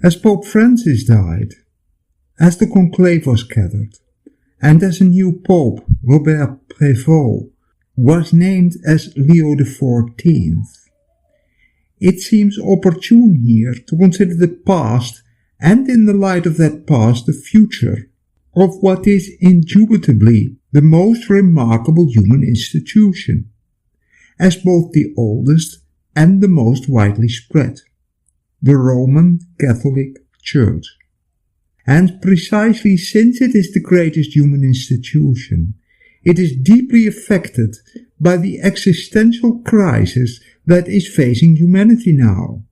As Pope Francis died, as the conclave was gathered, and as a new Pope, Robert Prevot, was named as Leo XIV, it seems opportune here to consider the past and, in the light of that past, the future of what is indubitably the most remarkable human institution, as both the oldest and the most widely spread, the Roman Catholic Church. And precisely since it is the greatest human institution, it is deeply affected by the existential crisis that is facing humanity now.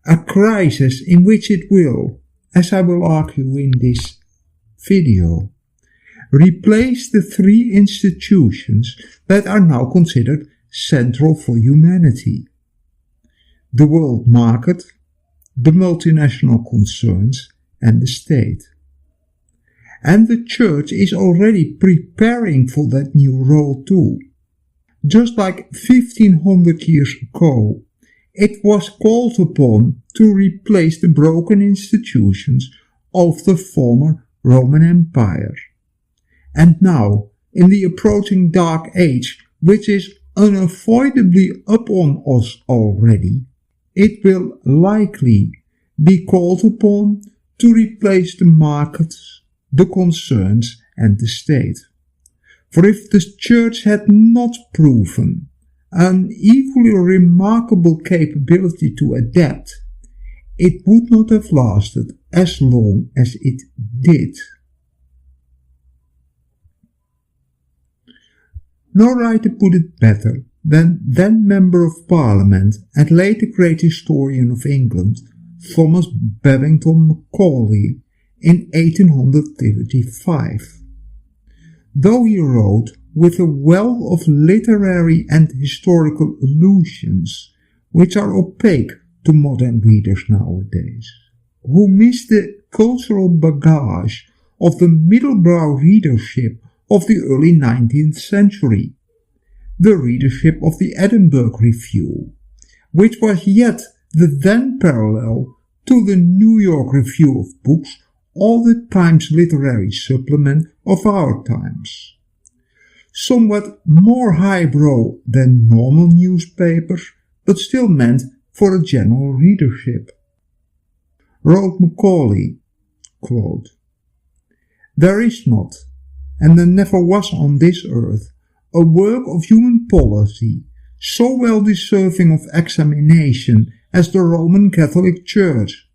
A crisis in which it will, as I will argue in this video, replace the three institutions that are now considered central for humanity: the world market, the multinational concerns, and the state. And the Church is already preparing for that new role too. Just like 1500 years ago, it was called upon to replace the broken institutions of the former Roman Empire. And now, in the approaching Dark Age, which is unavoidably upon us already, it will likely be called upon to replace the markets, the concerns, and the state. For if the Church had not proven an equally remarkable capability to adapt, it would not have lasted as long as it did. No writer put it better than then Member of Parliament and later great historian of England, Thomas Babington Macaulay, in 1835. Though he wrote with a well of literary and historical allusions, which are opaque to modern readers nowadays, who miss the cultural bagage of the middlebrow readership of the early 19th century, the readership of the Edinburgh Review, which was yet the then parallel to the New York Review of Books, or the Times literary supplement of our times. Somewhat more highbrow than normal newspapers, but still meant for a general readership. Wrote Macaulay, quote, "There is not, and there never was on this earth, a work of human policy so well deserving of examination as the Roman Catholic Church.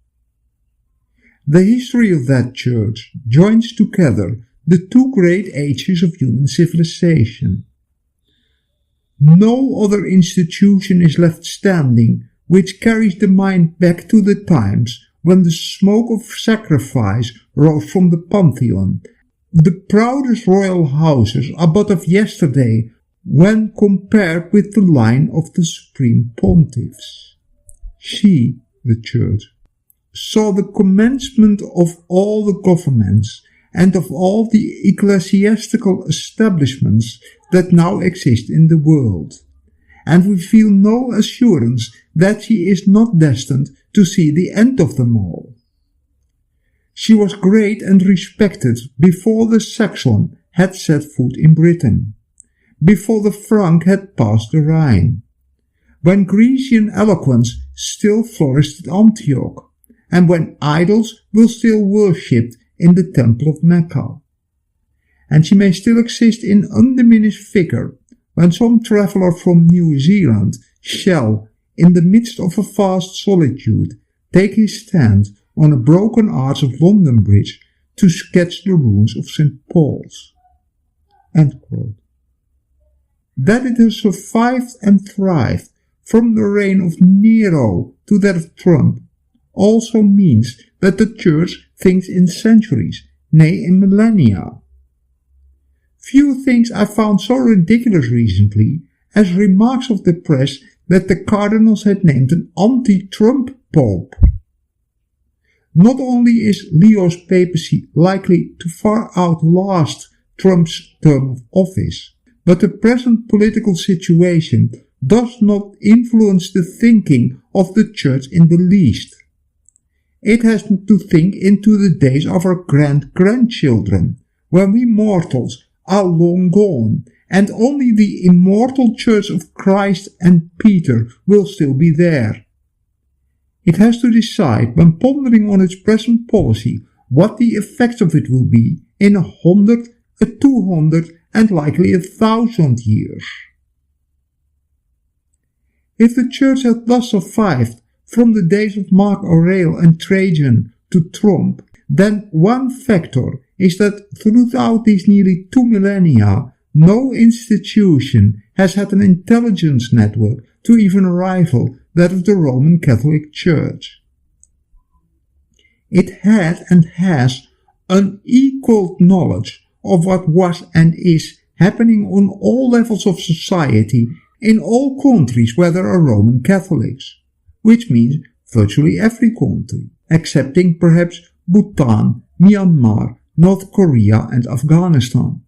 The history of that Church joins together the two great ages of human civilization. No other institution is left standing which carries the mind back to the times when the smoke of sacrifice rose from the Pantheon. The proudest royal houses are but of yesterday when compared with the line of the supreme pontiffs. She, the Church, saw the commencement of all the governments and of all the ecclesiastical establishments that now exist in the world, and we feel no assurance that she is not destined to see the end of them all. She was great and respected before the Saxon had set foot in Britain, before the Frank had passed the Rhine, when Grecian eloquence still flourished at Antioch, and when idols were still worshipped in the Temple of Mecca. And she may still exist in undiminished vigor when some traveller from New Zealand shall, in the midst of a vast solitude, take his stand on a broken arch of London Bridge to sketch the ruins of St. Paul's." End quote. That it has survived and thrived from the reign of Nero to that of Trump also means that the Church thinks in centuries, nay in millennia. Few things I found so ridiculous recently as remarks of the press that the cardinals had named an anti-Trump pope. Not only is Leo's papacy likely to far outlast Trump's term of office, but the present political situation does not influence the thinking of the Church in the least. It has to think into the days of our grandchildren, when we mortals are long gone, and only the immortal Church of Christ and Peter will still be there. It has to decide, when pondering on its present policy, what the effects of it will be in 100, 200, and likely 1,000 years. If the Church had thus survived from the days of Mark Aurel and Trajan to Trump, then one factor is that throughout these nearly 2 millennia, no institution has had an intelligence network to even rival that of the Roman Catholic Church. It had and has unequaled knowledge of what was and is happening on all levels of society in all countries where there are Roman Catholics, which means virtually every country, excepting perhaps Bhutan, Myanmar, North Korea and Afghanistan.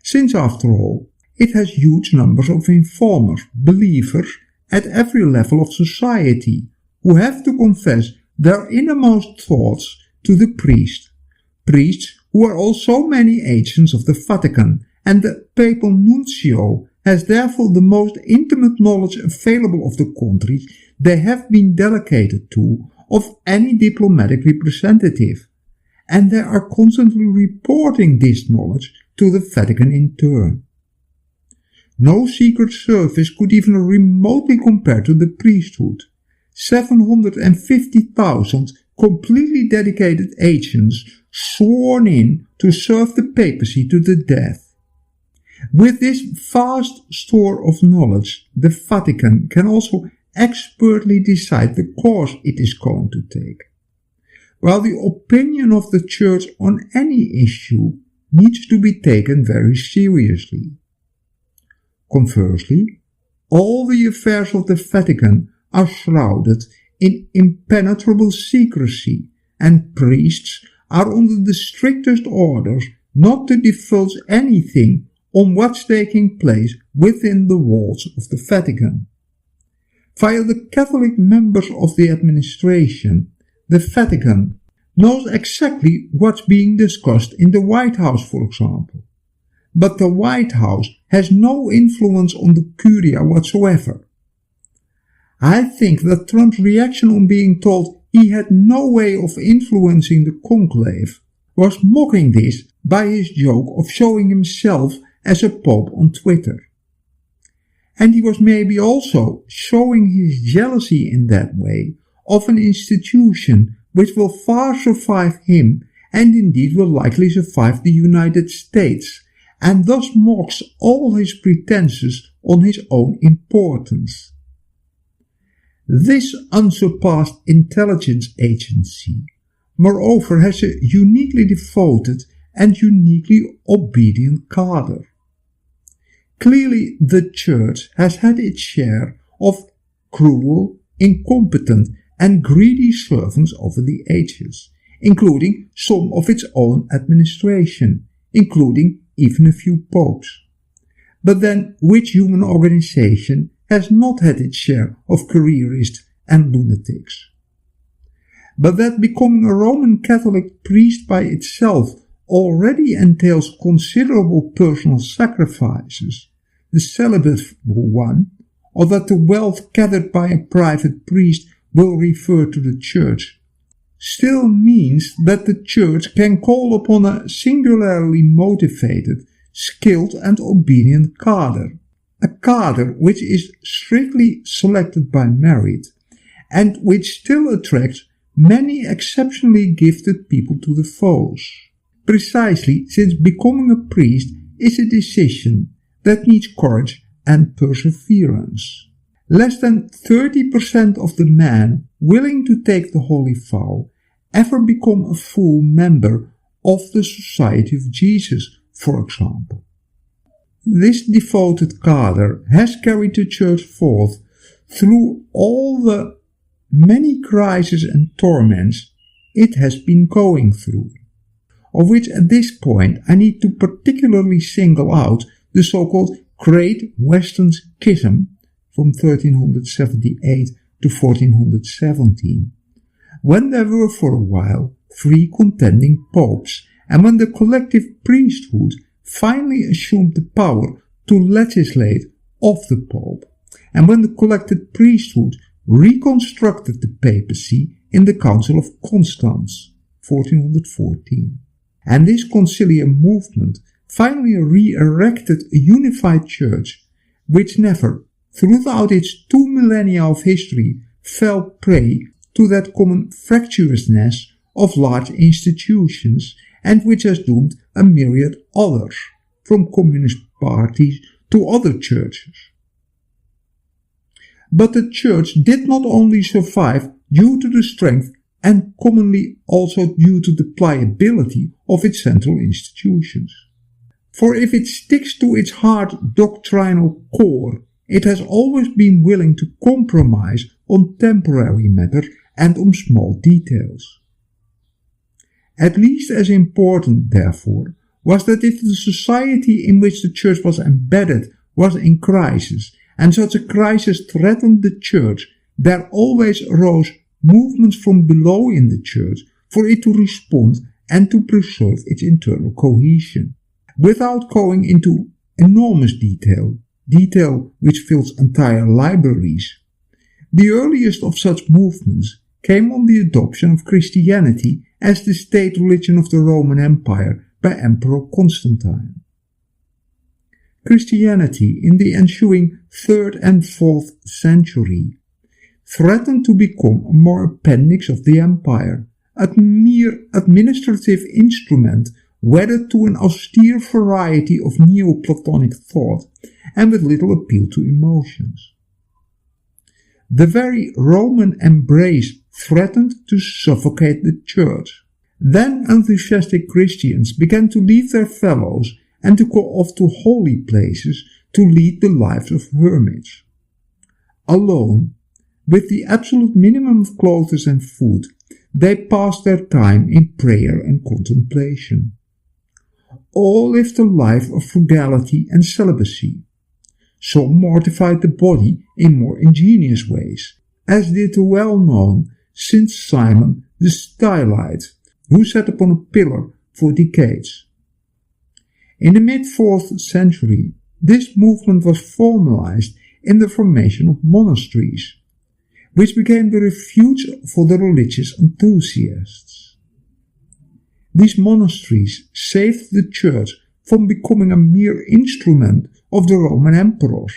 Since, after all, it has huge numbers of informers, believers, at every level of society, who have to confess their innermost thoughts to the priest, priests who are also many agents of the Vatican, and the papal nuncio has therefore the most intimate knowledge available of the countries they have been delegated to of any diplomatic representative, and they are constantly reporting this knowledge to the Vatican in turn. No secret service could even remotely compare to the priesthood. 750,000 completely dedicated agents sworn in to serve the papacy to the death. With this vast store of knowledge, the Vatican can also expertly decide the course it is going to take, while the opinion of the Church on any issue needs to be taken very seriously. Conversely, all the affairs of the Vatican are shrouded in impenetrable secrecy, and priests are under the strictest orders not to divulge anything on what's taking place within the walls of the Vatican. Via the Catholic members of the administration, the Vatican knows exactly what's being discussed in the White House, for example. But the White House has no influence on the Curia whatsoever. I think that Trump's reaction on being told he had no way of influencing the conclave was mocking this by his joke of showing himself as a pope on Twitter. And he was maybe also showing his jealousy in that way of an institution which will far survive him and indeed will likely survive the United States, and thus mocks all his pretenses on his own importance. This unsurpassed intelligence agency, moreover, has a uniquely devoted and uniquely obedient cadre. Clearly, the Church has had its share of cruel, incompetent, and greedy servants over the ages, including some of its own administration, including even a few popes. But then, which human organization has not had its share of careerists and lunatics? But that becoming a Roman Catholic priest by itself already entails considerable personal sacrifices, the celibate one, or that the wealth gathered by a private priest will refer to the Church, still means that the Church can call upon a singularly motivated, skilled and obedient cadre, a cadre which is strictly selected by merit, and which still attracts many exceptionally gifted people to the foes, precisely since becoming a priest is a decision that needs courage and perseverance. Less than 30% of the men willing to take the holy vow ever become a full member of the Society of Jesus, for example. This devoted cadre has carried the Church forth through all the many crises and torments it has been going through, of which at this point I need to particularly single out the so-called Great Western Schism from 1378 to 1417, when there were for a while 3 contending popes, and when the collective priesthood finally assumed the power to legislate of the Pope, and when the collected priesthood reconstructed the papacy in the Council of Constance, 1414. And this conciliar movement finally re-erected a unified church, which never, throughout its 2 millennia of history, fell prey to that common fractiousness of large institutions, and which has doomed a myriad others, from communist parties to other churches. But the church did not only survive due to the strength and commonly also due to the pliability of its central institutions. For if it sticks to its hard doctrinal core, it has always been willing to compromise on temporary matters and on small details. At least as important, therefore, was that if the society in which the church was embedded was in crisis, and such a crisis threatened the church, there always arose movements from below in the church for it to respond and to preserve its internal cohesion. Without going into enormous detail which fills entire libraries, the earliest of such movements came on the adoption of Christianity as the state religion of the Roman Empire by Emperor Constantine. Christianity in the ensuing 3rd and 4th century threatened to become a mere appendix of the empire, a mere administrative instrument wedded to an austere variety of Neoplatonic thought and with little appeal to emotions. The very Roman embrace threatened to suffocate the church. Then enthusiastic Christians began to leave their fellows and to go off to holy places to lead the lives of hermits. Alone, with the absolute minimum of clothes and food, they passed their time in prayer and contemplation. All lived a life of frugality and celibacy. Some mortified the body in more ingenious ways, as did the well-known Saint Simon the Stylite, who sat upon a pillar for decades. In the mid-4th century, this movement was formalized in the formation of monasteries, which became the refuge for the religious enthusiasts. These monasteries saved the church from becoming a mere instrument of the Roman emperors,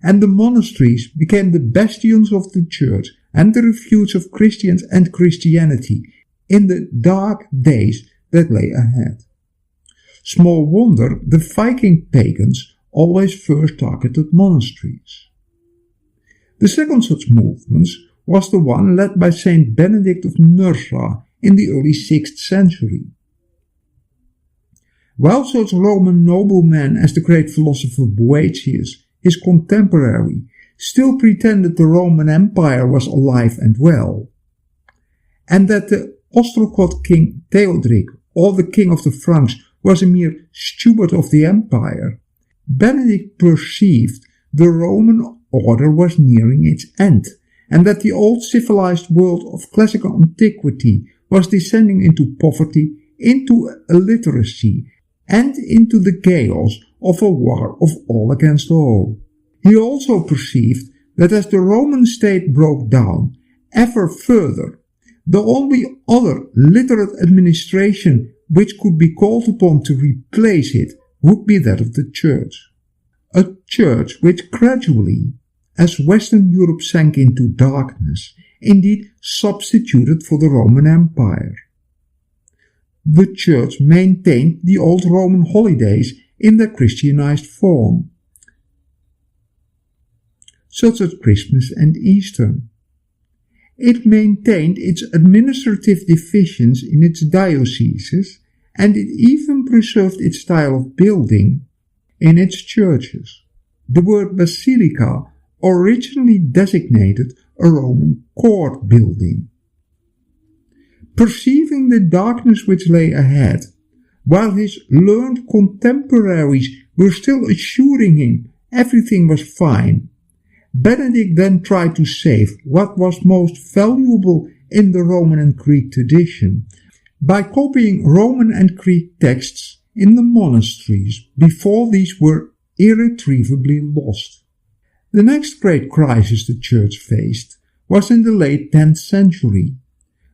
and the monasteries became the bastions of the church and the refuge of Christians and Christianity in the dark days that lay ahead. Small wonder the Viking pagans always first targeted monasteries. The second such movement was the one led by Saint Benedict of Nursa in the early 6th century. While such Roman noblemen as the great philosopher Boetius, his contemporary, still pretended the Roman Empire was alive and well, and that the Ostrogoth king Theodoric, or the king of the Franks, was a mere steward of the empire, Benedict perceived the Roman order was nearing its end, and that the old civilized world of classical antiquity was descending into poverty, into illiteracy, and into the chaos of a war of all against all. He also perceived that as the Roman state broke down ever further, the only other literate administration which could be called upon to replace it would be that of the church. A church which gradually, as Western Europe sank into darkness, indeed substituted for the Roman Empire. The church maintained the old Roman holidays in their Christianized form, such as Christmas and Easter. It maintained its administrative divisions in its dioceses, and it even preserved its style of building in its churches. The word basilica originally designated a Roman court building. Perceiving the darkness which lay ahead, while his learned contemporaries were still assuring him everything was fine, Benedict then tried to save what was most valuable in the Roman and Greek tradition by copying Roman and Greek texts in the monasteries before these were irretrievably lost. The next great crisis the Church faced was in the late 10th century,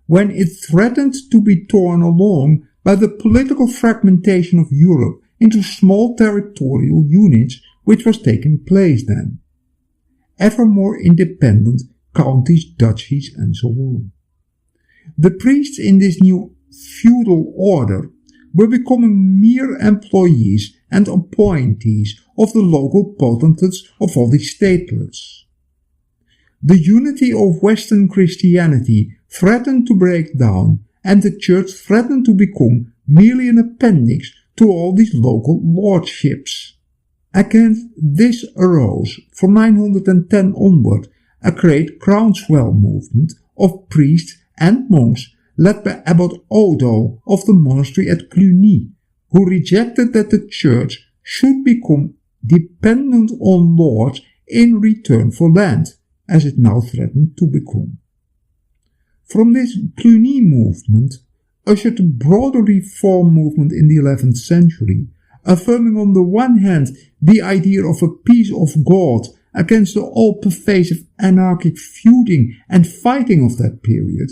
when it threatened to be torn along by the political fragmentation of Europe into small territorial units, which was taking place then. Ever more independent counties, duchies, and so on. The priests in this new feudal order were becoming mere employees and appointees of the local potentates of all these statelets. The unity of Western Christianity threatened to break down, and the Church threatened to become merely an appendix to all these local lordships. Against this arose, from 910 onward, a great groundswell movement of priests and monks led by Abbot Odo of the monastery at Cluny, who rejected that the Church should become dependent on lords in return for land, as it now threatened to become. From this Cluny movement ushered a broader reform movement in the 11th century, affirming on the one hand the idea of a peace of God against the all-pervasive anarchic feuding and fighting of that period,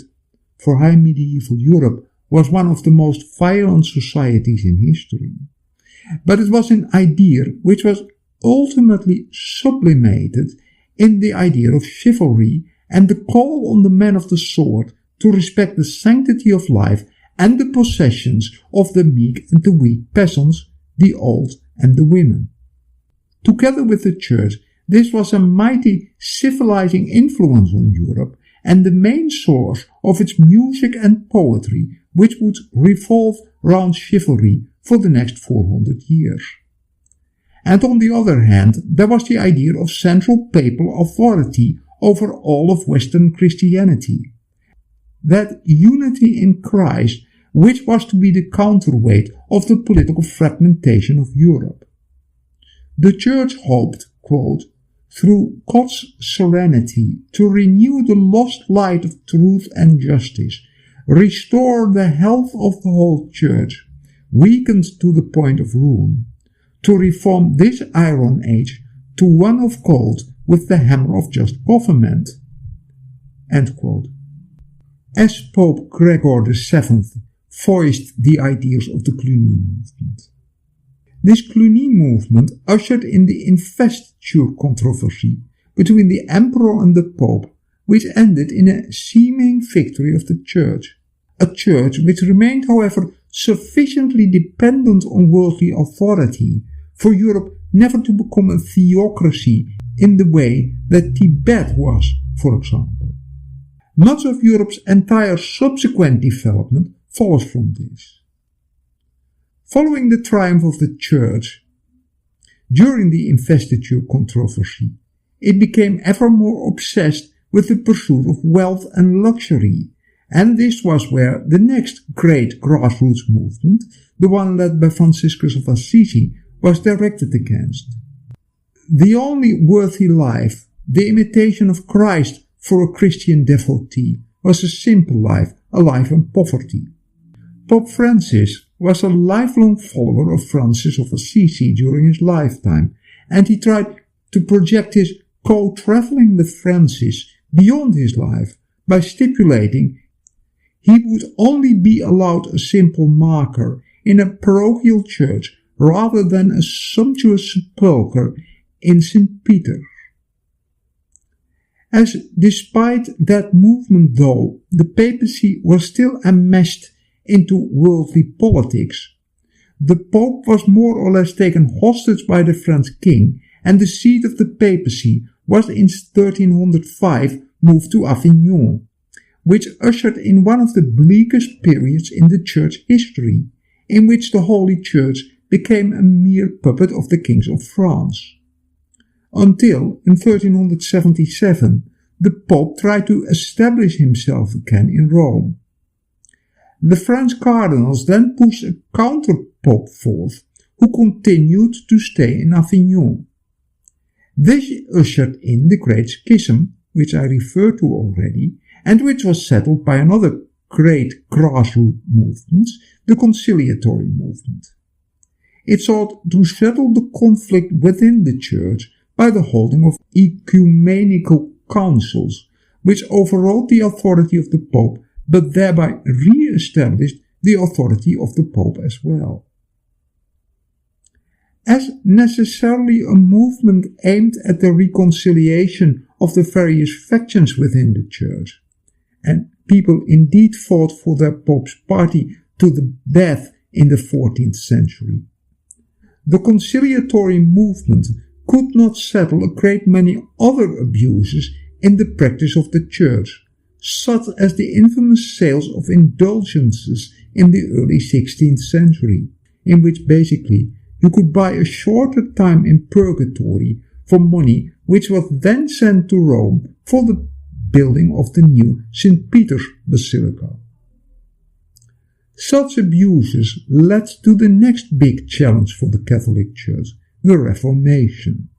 for high medieval Europe was one of the most violent societies in history. But it was an idea which was ultimately sublimated in the idea of chivalry and the call on the man of the sword to respect the sanctity of life and the possessions of the meek and the weak peasants, the old and the women. Together with the Church, this was a mighty civilizing influence on Europe and the main source of its music and poetry, which would revolve round chivalry for the next 400 years. And on the other hand, there was the idea of central papal authority over all of Western Christianity. That unity in Christ, which was to be the counterweight of the political fragmentation of Europe. The Church hoped, quote, through God's serenity to renew the lost light of truth and justice, restore the health of the whole Church, weakened to the point of ruin, to reform this Iron Age to one of gold with the hammer of just government. End quote. As Pope Gregor VII voiced the ideas of the Cluny movement. This Cluny movement ushered in the investiture controversy between the emperor and the pope, which ended in a seeming victory of the Church. A Church which remained, however, sufficiently dependent on worldly authority for Europe never to become a theocracy in the way that Tibet was, for example. Much of Europe's entire subsequent development follows from this. Following the triumph of the Church, during the investiture controversy, it became ever more obsessed with the pursuit of wealth and luxury, and this was where the next great grassroots movement, the one led by Franciscus of Assisi, was directed against. The only worthy life, the imitation of Christ for a Christian devotee, was a simple life, a life in poverty. Pope Francis was a lifelong follower of Francis of Assisi during his lifetime, and he tried to project his co-traveling with Francis beyond his life by stipulating he would only be allowed a simple marker in a parochial church rather than a sumptuous sepulchre in St. Peter's. As despite that movement though, the papacy was still enmeshed into worldly politics, the Pope was more or less taken hostage by the French king, and the seat of the papacy was in 1305 moved to Avignon, which ushered in one of the bleakest periods in the Church history, in which the Holy Church became a mere puppet of the kings of France. Until, in 1377, the Pope tried to establish himself again in Rome. The French cardinals then pushed a counter-pope forth, who continued to stay in Avignon. This ushered in the Great Schism, which I referred to already, and which was settled by another great grassroots movement, the conciliatory movement. It sought to settle the conflict within the Church by the holding of ecumenical councils, which overrode the authority of the Pope, but thereby re-established the authority of the Pope as well. As necessarily a movement aimed at the reconciliation of the various factions within the Church, and people indeed fought for their Pope's party to the death in the 14th century. The conciliatory movement could not settle a great many other abuses in the practice of the Church, such as the infamous sales of indulgences in the early 16th century, in which basically you could buy a shorter time in purgatory for money which was then sent to Rome for the building of the new St. Peter's Basilica. Such abuses led to the next big challenge for the Catholic Church, the Reformation.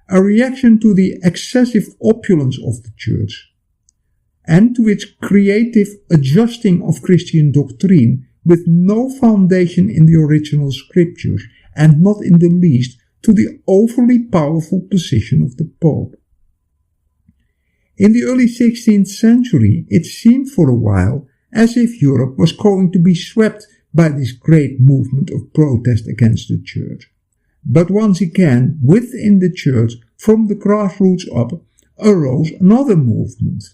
A reaction to the excessive opulence of the Church, and to its creative adjusting of Christian doctrine with no foundation in the original scriptures, and not in the least to the overly powerful position of the Pope. In the early 16th century, it seemed for a while as if Europe was going to be swept by this great movement of protest against the Church. But once again, within the Church, from the grassroots up, arose another movement,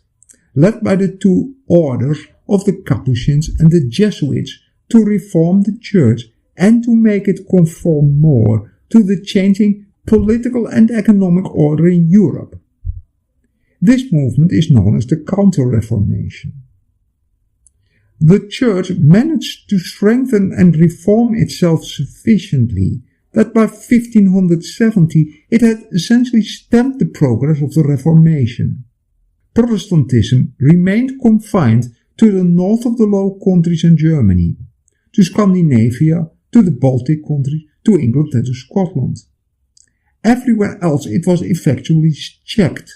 led by the two orders of the Capuchins and the Jesuits, to reform the Church and to make it conform more to the changing political and economic order in Europe. This movement is known as the Counter-Reformation. The Church managed to strengthen and reform itself sufficiently that by 1570 it had essentially stemmed the progress of the Reformation. Protestantism remained confined to the north of the Low Countries and Germany, to Scandinavia, to the Baltic countries, to England and to Scotland. Everywhere else it was effectually checked.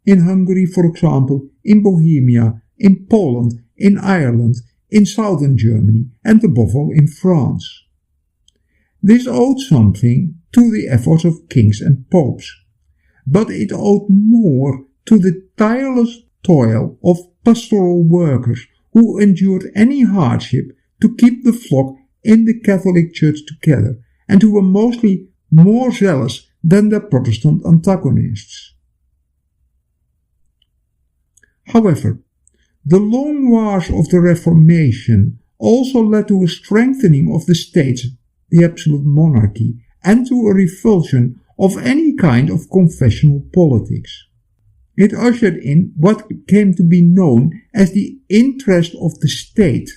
In Hungary, for example, in Bohemia, in Poland, in Ireland, in southern Germany, and above all in France. This owed something to the efforts of kings and popes, but it owed more to the tireless toil of pastoral workers who endured any hardship to keep the flock in the Catholic Church together, and who were mostly more zealous than their Protestant antagonists. However, the long wars of the Reformation also led to a strengthening of the states, the absolute monarchy, and to a revulsion of any kind of confessional politics. It ushered in what came to be known as the interest of the state,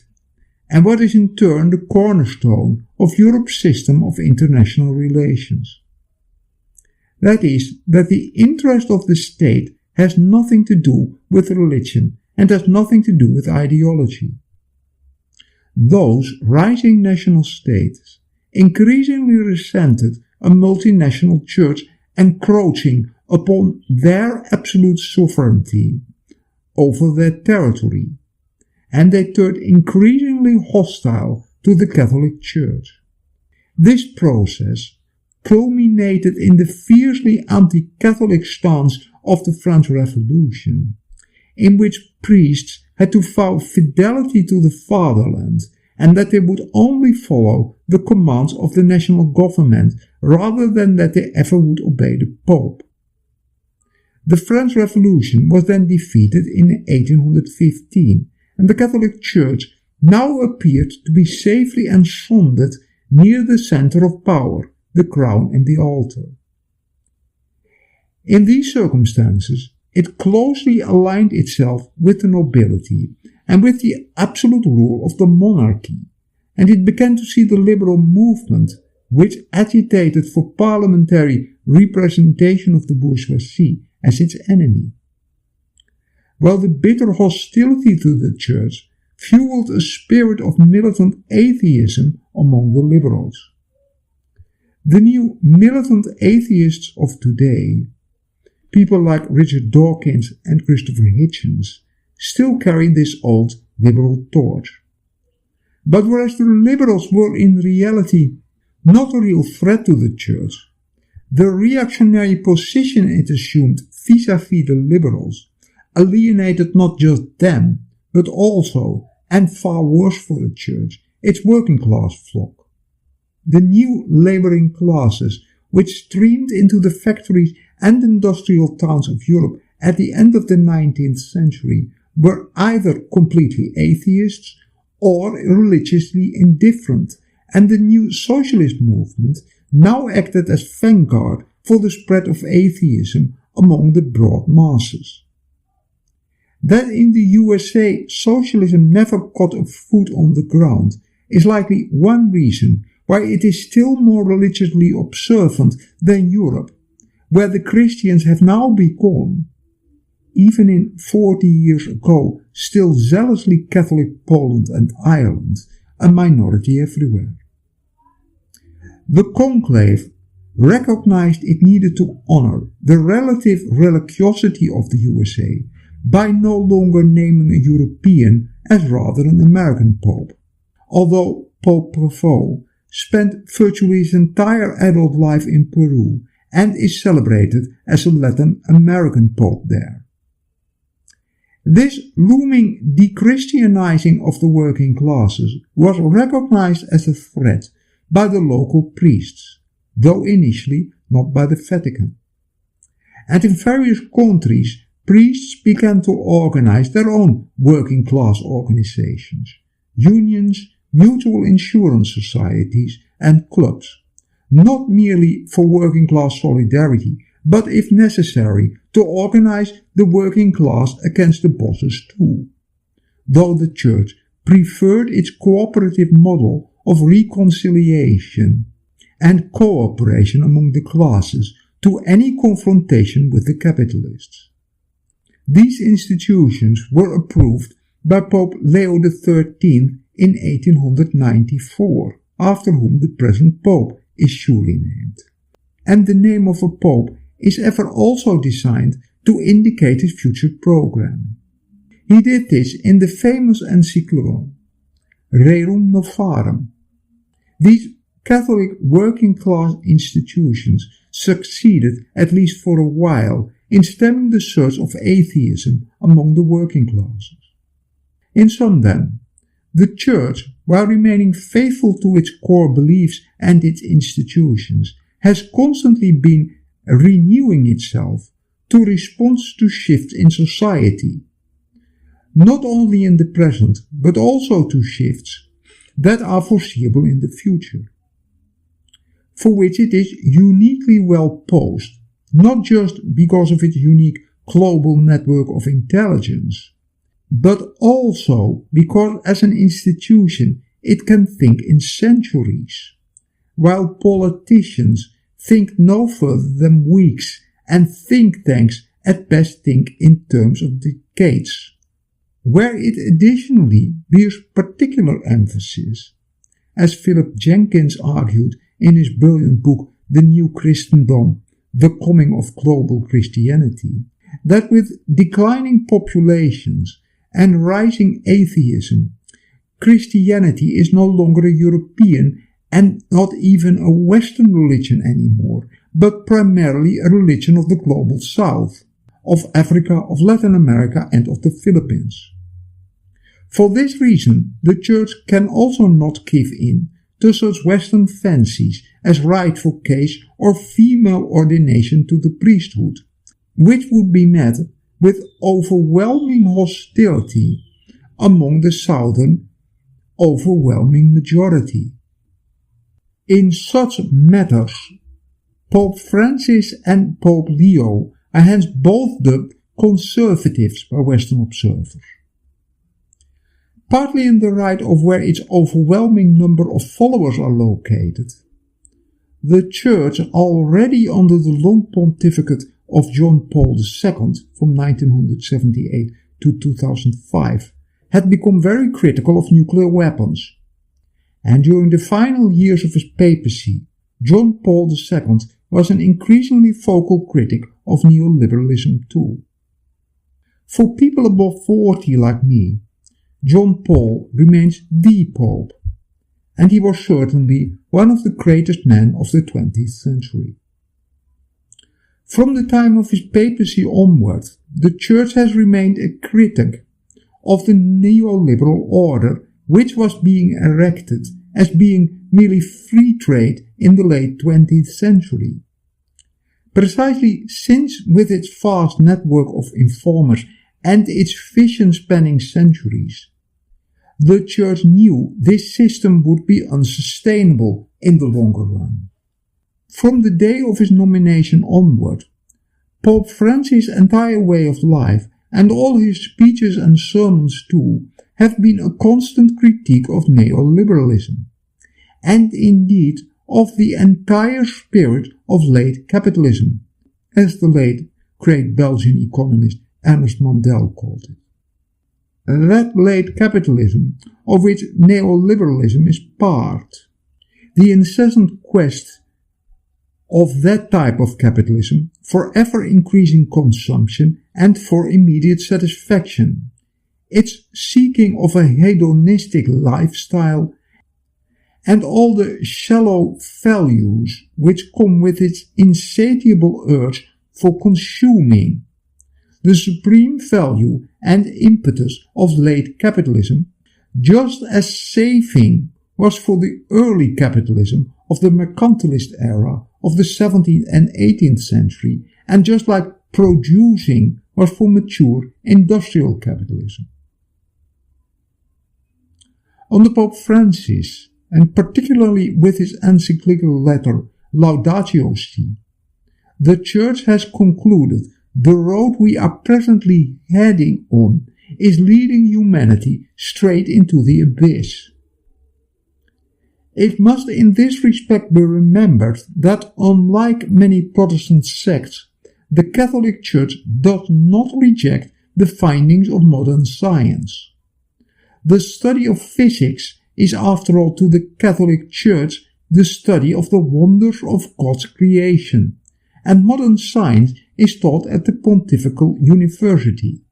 and what is in turn the cornerstone of Europe's system of international relations. That is, that the interest of the state has nothing to do with religion and has nothing to do with ideology. Those rising national states increasingly resented a multinational church encroaching upon their absolute sovereignty over their territory, and they turned increasingly hostile to the Catholic Church. This process culminated in the fiercely anti-Catholic stance of the French Revolution, in which priests had to vow fidelity to the fatherland and that they would only follow the commands of the national government rather than that they ever would obey the Pope. The French Revolution was then defeated in 1815, and the Catholic Church now appeared to be safely ensconced near the center of power, the crown and the altar. In these circumstances, it closely aligned itself with the nobility and with the absolute rule of the monarchy, and it began to see the liberal movement, which agitated for parliamentary representation of the bourgeoisie, as its enemy. While the bitter hostility to the Church fueled a spirit of militant atheism among the liberals. The new militant atheists of today, people like Richard Dawkins and Christopher Hitchens, still carry this old liberal torch. But whereas the liberals were in reality not a real threat to the church, the reactionary position it assumed vis-à-vis the liberals alienated not just them, but also, and far worse for the church, its working class flock. The new labouring classes, which streamed into the factories and industrial towns of Europe at the end of the 19th century, were either completely atheists or religiously indifferent, and the new socialist movement now acted as vanguard for the spread of atheism among the broad masses. That in the USA socialism never got a foot on the ground is likely one reason why it is still more religiously observant than Europe, where the Christians have now become, even in 40 years ago, still zealously Catholic Poland and Ireland, a minority everywhere. The conclave recognized it needed to honor the relative religiosity of the USA by no longer naming a European as rather an American Pope, although Pope Prevot spent virtually his entire adult life in Peru and is celebrated as a Latin American Pope there. This looming de-Christianizing of the working classes was recognized as a threat by the local priests, though initially not by the Vatican. And in various countries, priests began to organize their own working class organizations, unions, mutual insurance societies and clubs, not merely for working class solidarity, but if necessary to organize the working class against the bosses too, though the church preferred its cooperative model of reconciliation and cooperation among the classes to any confrontation with the capitalists. These institutions were approved by Pope Leo XIII in 1894, after whom the present Pope is surely named. And the name of a Pope is ever also designed to indicate his future program. He did this in the famous encyclical Rerum Novarum. These Catholic working class institutions succeeded, at least for a while, in stemming the surge of atheism among the working classes. In sum then, the Church, while remaining faithful to its core beliefs and its institutions, has constantly been renewing itself to respond to shifts in society, not only in the present, but also to shifts that are foreseeable in the future, for which it is uniquely well posed, not just because of its unique global network of intelligence, but also because as an institution it can think in centuries, while politicians think no further than weeks and think tanks at best think in terms of decades, where it additionally bears particular emphasis, as Philip Jenkins argued in his brilliant book The New Christendom, The Coming of Global Christianity, that with declining populations and rising atheism, Christianity is no longer a European and not even a Western religion anymore, but primarily a religion of the global South, of Africa, of Latin America, and of the Philippines. For this reason, the Church can also not give in to such Western fancies as rite for case or female ordination to the priesthood, which would be met with overwhelming hostility among the Southern overwhelming majority. In such matters, Pope Francis and Pope Leo are hence both dubbed conservatives by Western observers. Partly in the right of where its overwhelming number of followers are located, the Church, already under the long pontificate of John Paul II from 1978 to 2005, had become very critical of nuclear weapons, and during the final years of his papacy John Paul II was an increasingly vocal critic of neoliberalism too. For people above 40 like me, John Paul remains the Pope, and he was certainly one of the greatest men of the 20th century. From the time of his papacy onward, the Church has remained a critic of the neoliberal order which was being erected as being merely free trade in the late 20th century. Precisely since, with its vast network of informers and its vision spanning centuries, the Church knew this system would be unsustainable in the longer run. From the day of his nomination onward, Pope Francis' entire way of life, and all his speeches and sermons too, have been a constant critique of neoliberalism, and indeed of the entire spirit of late capitalism, as the late great Belgian economist Ernest Mandel called it. That late capitalism, of which neoliberalism is part, the incessant quest of that type of capitalism for ever increasing consumption and for immediate satisfaction, its seeking of a hedonistic lifestyle, and all the shallow values which come with its insatiable urge for consuming. The supreme value and impetus of late capitalism, just as saving was for the early capitalism of the mercantilist era of the 17th and 18th century, and just like producing was for mature industrial capitalism. Under Pope Francis, and particularly with his encyclical letter Laudatio Si, the Church has concluded the road we are presently heading on is leading humanity straight into the abyss. It must in this respect be remembered that unlike many Protestant sects, the Catholic Church does not reject the findings of modern science. The study of physics is after all to the Catholic Church the study of the wonders of God's creation, and modern science is taught at the Pontifical University,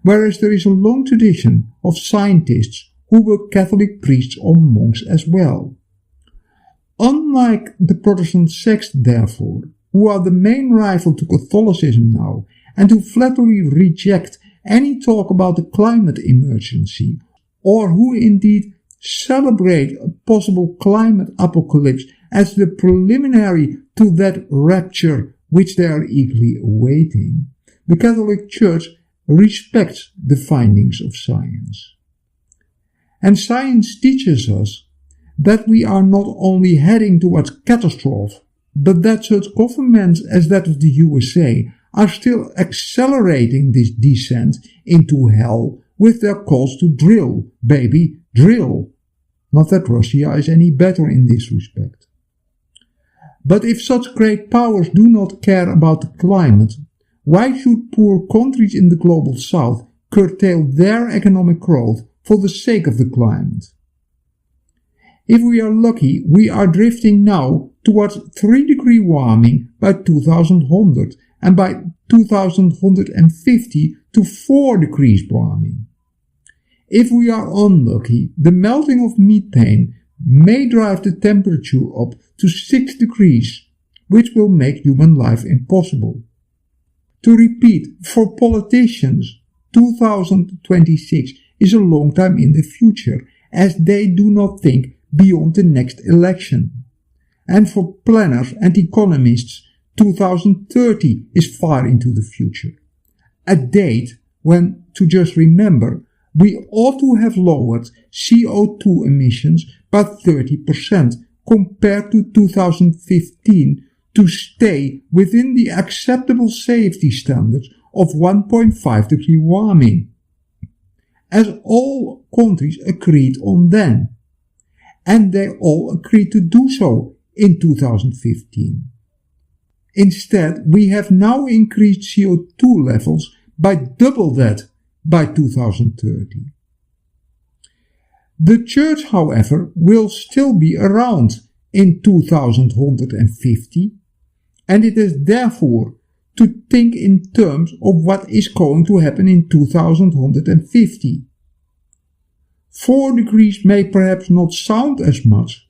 whereas there is a long tradition of scientists who were Catholic priests or monks as well. Unlike the Protestant sects, therefore, who are the main rival to Catholicism now, and who flatly reject any talk about the climate emergency, or who indeed celebrate a possible climate apocalypse as the preliminary to that rapture which they are eagerly awaiting, the Catholic Church respects the findings of science. And science teaches us that we are not only heading towards catastrophe, but that such governments as that of the USA are still accelerating this descent into hell with their calls to drill, baby, drill. Not that Russia is any better in this respect. But if such great powers do not care about the climate, why should poor countries in the global south curtail their economic growth for the sake of the climate? If we are lucky, we are drifting now towards 3-degree warming by 2100 and by 2150 to 4 degrees warming. If we are unlucky, the melting of methane may drive the temperature up to 6 degrees, which will make human life impossible. To repeat, for politicians, 2026 is a long time in the future, as they do not think beyond the next election. And for planners and economists, 2030 is far into the future. A date when, to just remember, we ought to have lowered CO2 emissions by 30% compared to 2015 to stay within the acceptable safety standards of 1.5 degree warming, as all countries agreed on then, and they all agreed to do so in 2015. Instead, we have now increased CO2 levels by double that by 2030. The Church, however, will still be around in 2150, and it is therefore to think in terms of what is going to happen in 2150. 4 degrees may perhaps not sound as much,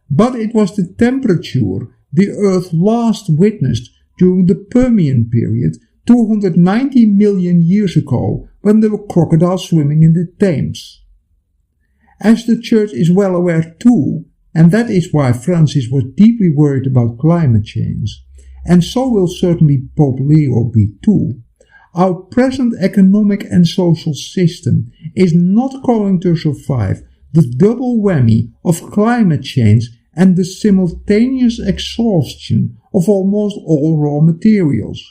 but it was the temperature the Earth last witnessed during the Permian period 290 million years ago, when there were crocodiles swimming in the Thames. As the Church is well aware too, and that is why Francis was deeply worried about climate change, and so will certainly Pope Leo be too, our present economic and social system is not going to survive the double whammy of climate change and the simultaneous exhaustion of almost all raw materials,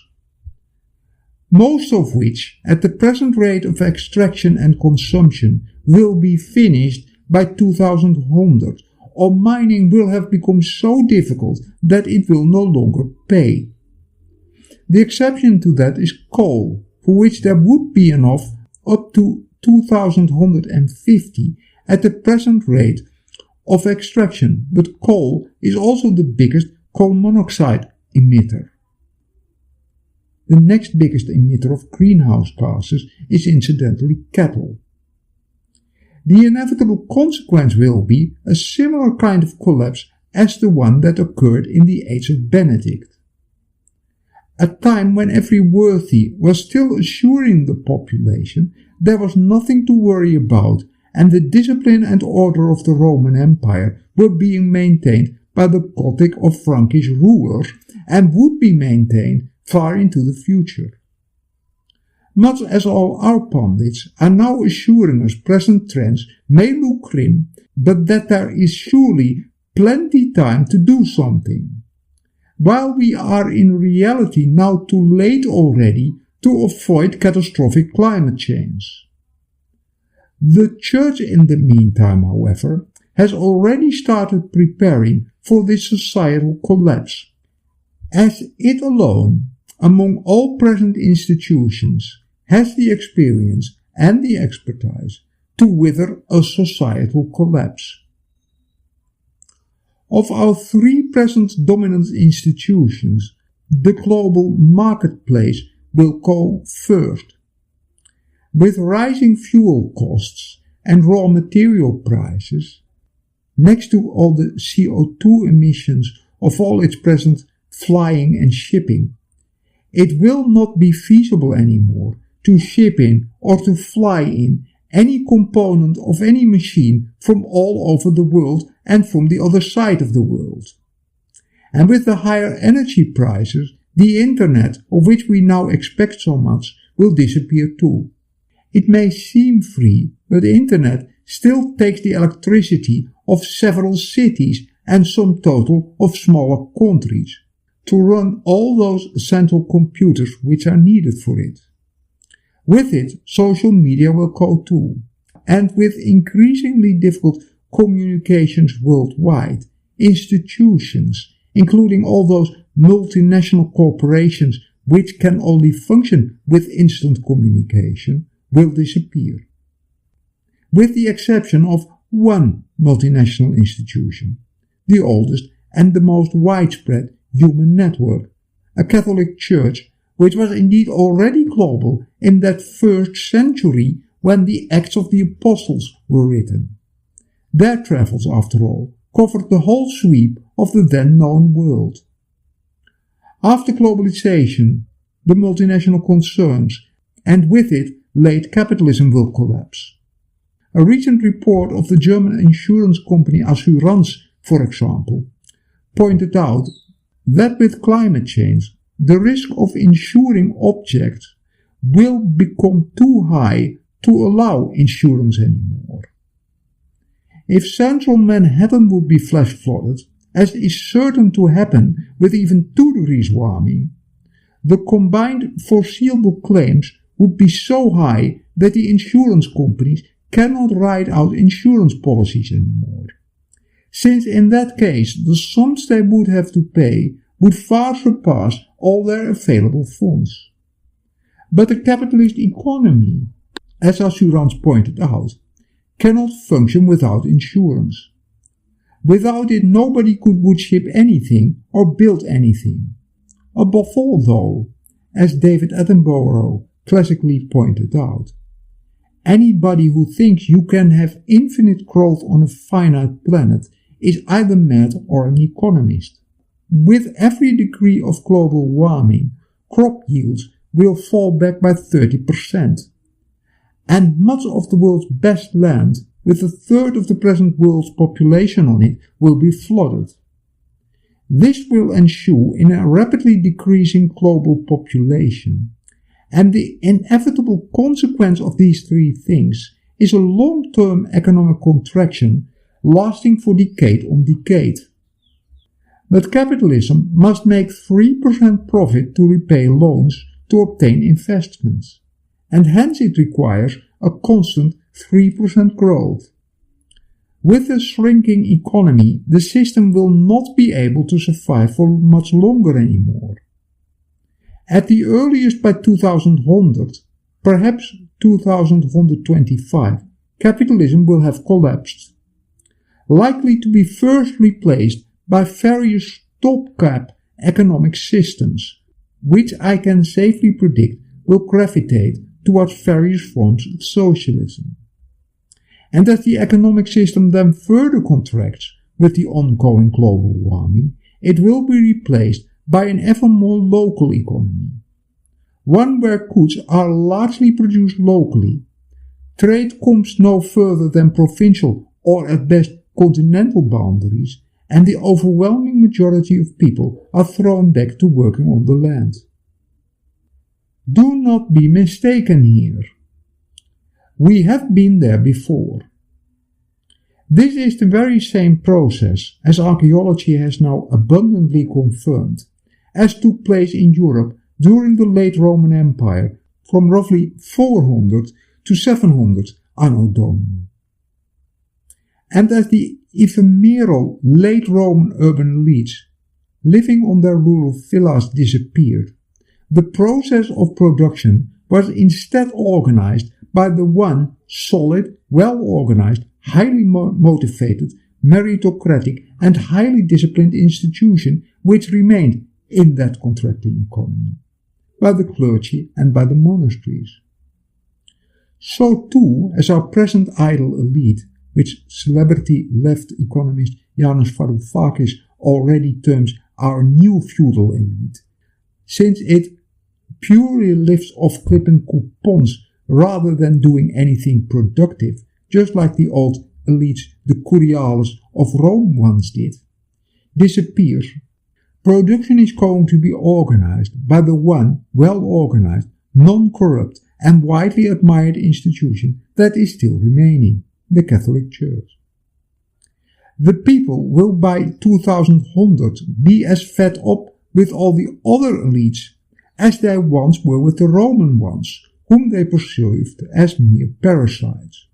most of which, at the present rate of extraction and consumption, will be finished by 2100, or mining will have become so difficult that it will no longer pay. The exception to that is coal, for which there would be enough up to 2150 at the present rate of extraction, but coal is also the biggest coal monoxide emitter. The next biggest emitter of greenhouse gases is incidentally cattle. The inevitable consequence will be a similar kind of collapse as the one that occurred in the age of Benedict. A time when every worthy was still assuring the population there was nothing to worry about, and the discipline and order of the Roman Empire were being maintained by the Gothic or Frankish rulers and would be maintained far into the future. Much as all our pundits are now assuring us present trends may look grim, but that there is surely plenty time to do something, while we are in reality now too late already to avoid catastrophic climate change. The Church in the meantime, however, has already started preparing for this societal collapse, as it alone, among all present institutions, has the experience and the expertise to wither a societal collapse. Of our 3 present dominant institutions, the global marketplace will go first. With rising fuel costs and raw material prices, next to all the CO2 emissions of all its present flying and shipping, it will not be feasible anymore to ship in or to fly in any component of any machine from all over the world and from the other side of the world. And with the higher energy prices, the internet, of which we now expect so much, will disappear too. It may seem free, but the internet still takes the electricity of several cities and some total of smaller countries to run all those central computers which are needed for it. With it, social media will go too, and with increasingly difficult communications worldwide, institutions, including all those multinational corporations which can only function with instant communication, will disappear. With the exception of one multinational institution, the oldest and the most widespread human network, a Catholic Church which was indeed already global in that first century when the Acts of the Apostles were written. Their travels, after all, covered the whole sweep of the then known world. After globalization, the multinational concerns, and with it late capitalism, will collapse. A recent report of the German insurance company Assurance, for example, pointed out that with climate change, the risk of insuring objects will become too high to allow insurance anymore. If central Manhattan would be flash flooded, as is certain to happen with even 2 degrees warming, the combined foreseeable claims would be so high that the insurance companies cannot write out insurance policies anymore, since in that case the sums they would have to pay would far surpass all their available funds. But the capitalist economy, as Assurance pointed out, cannot function without insurance. Without it, nobody would ship anything or build anything. Above all, though, as David Attenborough classically pointed out, anybody who thinks you can have infinite growth on a finite planet is either mad or an economist. With every degree of global warming, crop yields will fall back by 30%. And much of the world's best land, with a third of the present world's population on it, will be flooded. This will ensue in a rapidly decreasing global population, and the inevitable consequence of these three things is a long-term economic contraction lasting for decade on decade. But capitalism must make 3% profit to repay loans to obtain investments, and hence it requires a constant 3% growth. With a shrinking economy, the system will not be able to survive for much longer anymore. At the earliest by 2100, perhaps 2125, capitalism will have collapsed, likely to be first replaced by various stopgap economic systems, which I can safely predict will gravitate towards various forms of socialism. And as the economic system then further contracts with the ongoing global warming, it will be replaced by an ever more local economy, one where goods are largely produced locally. Trade comes no further than provincial or at best continental boundaries, and the overwhelming majority of people are thrown back to working on the land. Do not be mistaken here. We have been there before. This is the very same process, as archaeology has now abundantly confirmed, as took place in Europe during the late Roman Empire from roughly 400 to 700 Anno Domini. And as the ephemeral late Roman urban elites living on their rural villas disappeared, the process of production was instead organized by the one solid, well-organized, highly motivated, meritocratic and highly disciplined institution which remained in that contracting economy, by the clergy and by the monasteries. So too, as our present idle elite, which celebrity left economist Yanis Varoufakis already terms our new feudal elite, since it purely lives off clipping coupons rather than doing anything productive, just like the old elites, the curiales of Rome once did, disappears. Production is going to be organized by the one well-organized, non-corrupt and widely admired institution that is still remaining, the Catholic Church. The people will by 2100 be as fed up with all the other elites as they once were with the Roman ones, whom they perceived as mere parasites.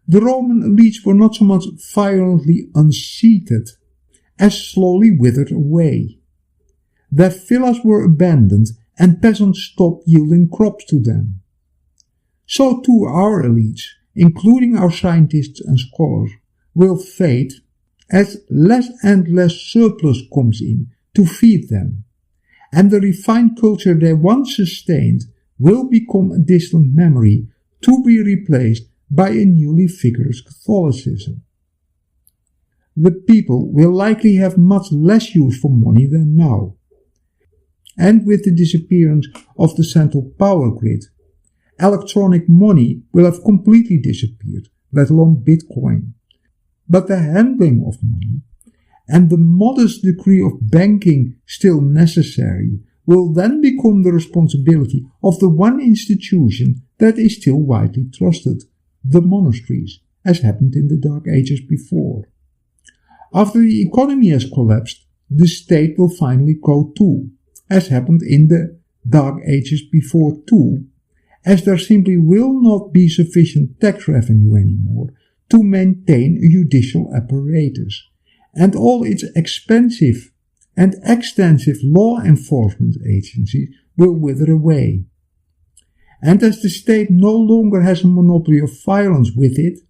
The Roman elites were not so much violently unseated as slowly withered away. Their villas were abandoned and peasants stopped yielding crops to them. So too our elites, including our scientists and scholars, will fade as less and less surplus comes in to feed them, and the refined culture they once sustained will become a distant memory to be replaced by a newly vigorous Catholicism. The people will likely have much less use for money than now. And with the disappearance of the central power grid, electronic money will have completely disappeared, let alone Bitcoin. But the handling of money and the modest degree of banking still necessary will then become the responsibility of the one institution that is still widely trusted, the monasteries, as happened in the Dark Ages before. After the economy has collapsed, the state will finally go too, as happened in the Dark Ages before too, as there simply will not be sufficient tax revenue anymore to maintain a judicial apparatus, and all its expensive and extensive law enforcement agencies will wither away. And as the state no longer has a monopoly of violence with it,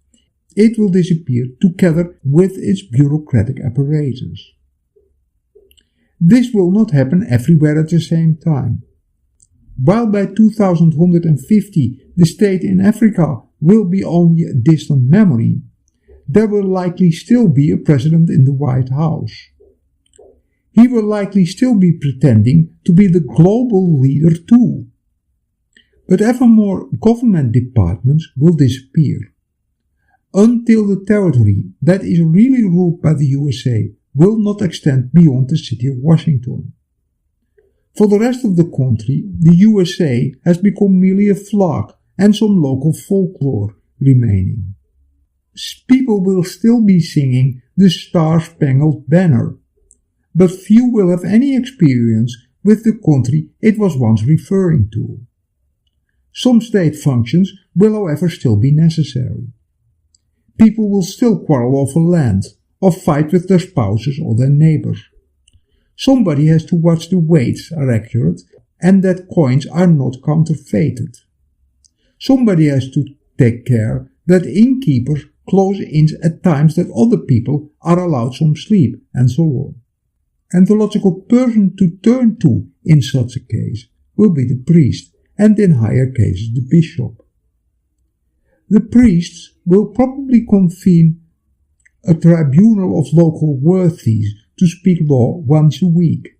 it will disappear together with its bureaucratic apparatus. This will not happen everywhere at the same time. While by 2150 the state in Africa will be only a distant memory, there will likely still be a president in the White House. He will likely still be pretending to be the global leader too. But ever more government departments will disappear, until the territory that is really ruled by the USA will not extend beyond the city of Washington. For the rest of the country, the USA has become merely a flag and some local folklore remaining. People will still be singing the Star-Spangled Banner, but few will have any experience with the country it was once referring to. Some state functions will, however, still be necessary. People will still quarrel over land, or fight with their spouses or their neighbors. Somebody has to watch the weights are accurate and that coins are not counterfeited. Somebody has to take care that innkeepers close in at times that other people are allowed some sleep, and so on. And the logical person to turn to in such a case will be the priest, and in higher cases the bishop. The priests will probably convene a tribunal of local worthies to speak law once a week,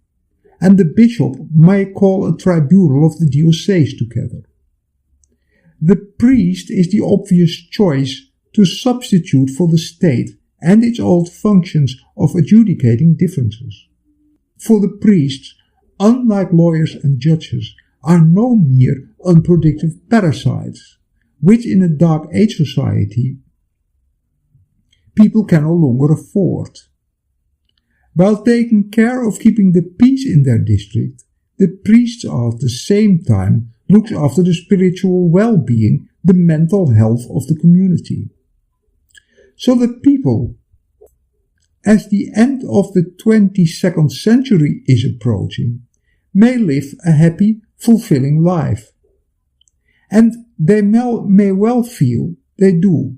and the bishop may call a tribunal of the diocese together. The priest is the obvious choice to substitute for the state and its old functions of adjudicating differences. For the priests, unlike lawyers and judges, are no mere unproductive parasites, which in a Dark Age society people can no longer afford. While taking care of keeping the peace in their district, the priests at the same time looks after the spiritual well-being, the mental health of the community. So that people, as the end of the 22nd century is approaching, may live a happy, fulfilling life. And they may well feel they do.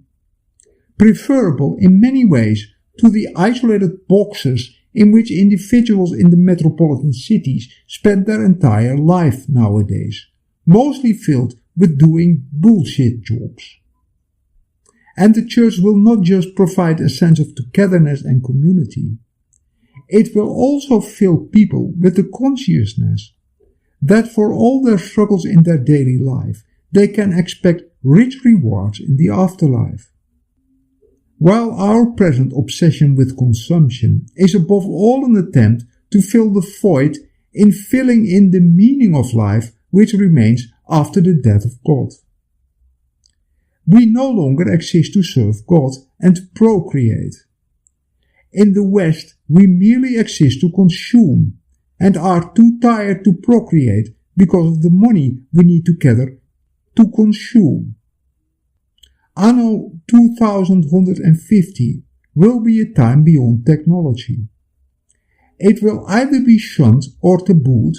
Preferable in many ways to the isolated boxes in which individuals in the metropolitan cities spend their entire life nowadays, mostly filled with doing bullshit jobs. And the church will not just provide a sense of togetherness and community. It will also fill people with the consciousness that for all their struggles in their daily life, they can expect rich rewards in the afterlife. While our present obsession with consumption is above all an attempt to fill the void in filling in the meaning of life which remains after the death of God. We no longer exist to serve God and to procreate. In the West, we merely exist to consume and are too tired to procreate because of the money we need to gather to consume. Anno 2150 will be a time beyond technology. It will either be shunned or tabooed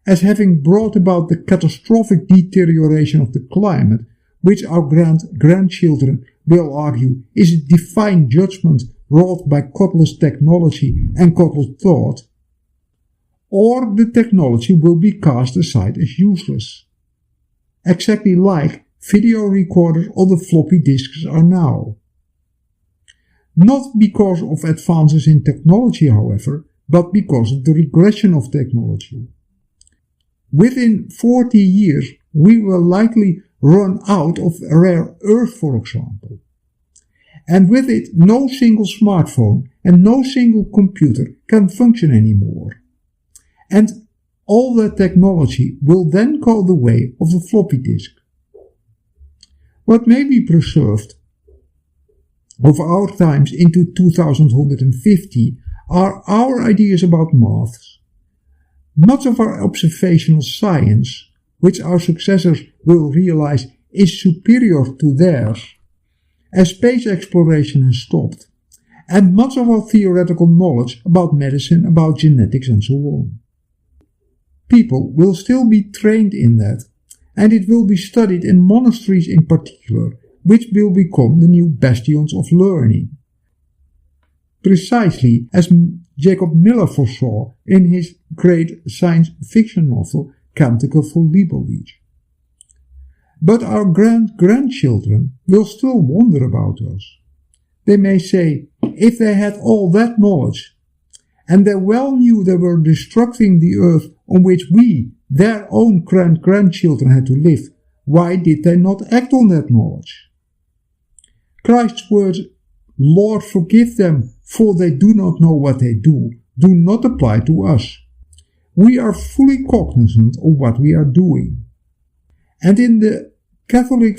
as having brought about the catastrophic deterioration of the climate, which our grandchildren will argue is a divine judgment wrought by godless technology and godless thought, or the technology will be cast aside as useless, exactly like video recorders or the floppy disks are now. Not because of advances in technology, however, but because of the regression of technology. Within 40 years, we will likely run out of rare earth, for example. And with it, no single smartphone and no single computer can function anymore. And all that technology will then go the way of the floppy disk. What may be preserved of our times into 2150 are our ideas about maths. Much of our observational science, which our successors will realize is superior to theirs, as space exploration has stopped, and much of our theoretical knowledge about medicine, about genetics and so on. People will still be trained in that, and it will be studied in monasteries in particular, which will become the new bastions of learning. Precisely as Jacob Miller foresaw in his great science fiction novel Canticle for Leibowitz. But our grandchildren will still wonder about us. They may say, if they had all that knowledge, and they well knew they were destructing the earth on which we, their own grandchildren, had to live, why did they not act on that knowledge? Christ's words, Lord, forgive them, for they do not know what they do not apply to us. We are fully cognizant of what we are doing. And in the Catholic